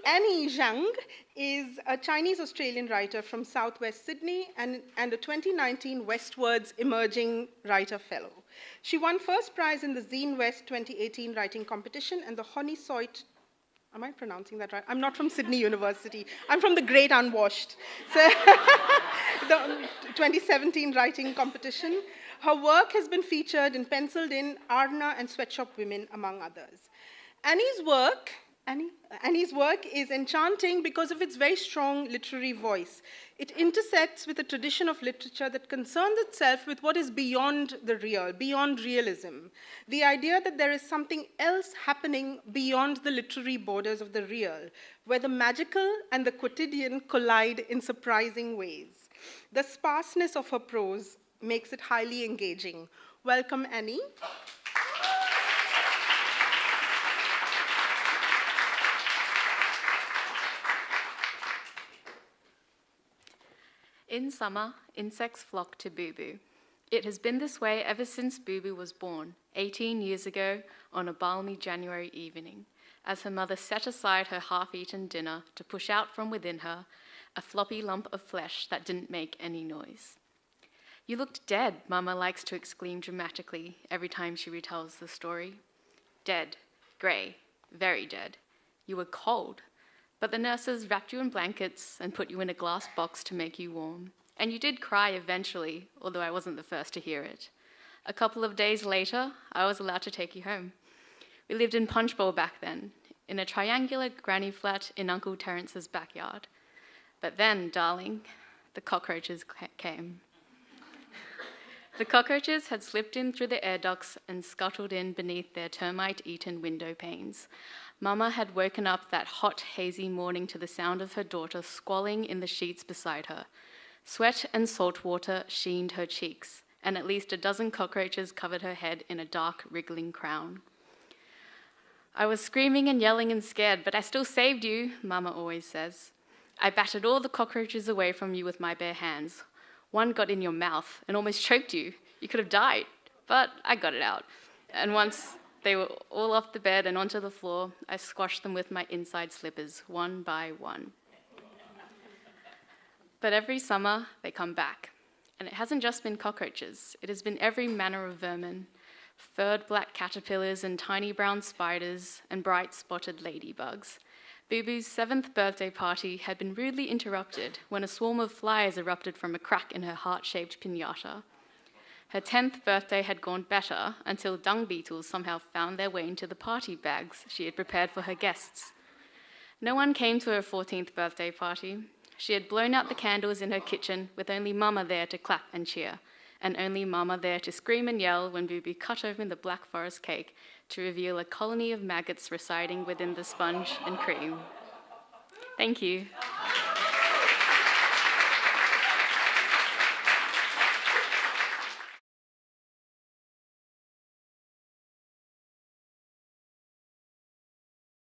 Annie Zhang is a Chinese-Australian writer from Southwest Sydney and a 2019 Westwards Emerging Writer Fellow. She won first prize in the Zine West 2018 writing competition and the Honisoit, am I pronouncing that right? I'm not from Sydney University. I'm from the Great Unwashed. So the 2017 writing competition. Her work has been featured in Penciled In, Arna, and Sweatshop Women, among others. Annie's work is enchanting because of its very strong literary voice. It intersects with a tradition of literature that concerns itself with what is beyond the real, beyond realism. The idea that there is something else happening beyond the literary borders of the real, where the magical and the quotidian collide in surprising ways. The sparseness of her prose makes it highly engaging. Welcome, Annie. In summer, insects flock to Boo Boo. It has been this way ever since Boo Boo was born, 18 years ago, on a balmy January evening, as her mother set aside her half-eaten dinner to push out from within her a floppy lump of flesh that didn't make any noise. "You looked dead," Mama likes to exclaim dramatically every time she retells the story. "Dead, grey, very dead. You were cold. But the nurses wrapped you in blankets and put you in a glass box to make you warm. And you did cry eventually, although I wasn't the first to hear it. A couple of days later, I was allowed to take you home. We lived in Punchbowl back then, in a triangular granny flat in Uncle Terence's backyard. But then, darling, the cockroaches came. The cockroaches had slipped in through the air ducts and scuttled in beneath their termite-eaten window panes. Mama had woken up that hot, hazy morning to the sound of her daughter squalling in the sheets beside her. Sweat and salt water sheened her cheeks, and at least a dozen cockroaches covered her head in a dark, wriggling crown. "I was screaming and yelling and scared, but I still saved you," Mama always says. "I battered all the cockroaches away from you with my bare hands. One got in your mouth and almost choked you. You could have died, but I got it out. And once they were all off the bed and onto the floor, I squashed them with my inside slippers, one by one." But every summer, they come back. And it hasn't just been cockroaches. It has been every manner of vermin. Furred black caterpillars and tiny brown spiders and bright spotted ladybugs. Boo Boo's 7th birthday party had been rudely interrupted when a swarm of flies erupted from a crack in her heart-shaped piñata. Her 10th birthday had gone better until dung beetles somehow found their way into the party bags she had prepared for her guests. No one came to her 14th birthday party. She had blown out the candles in her kitchen with only Mama there to clap and cheer, and only Mama there to scream and yell when Boo Boo cut open the Black Forest cake to reveal a colony of maggots residing within the sponge and cream. Thank you.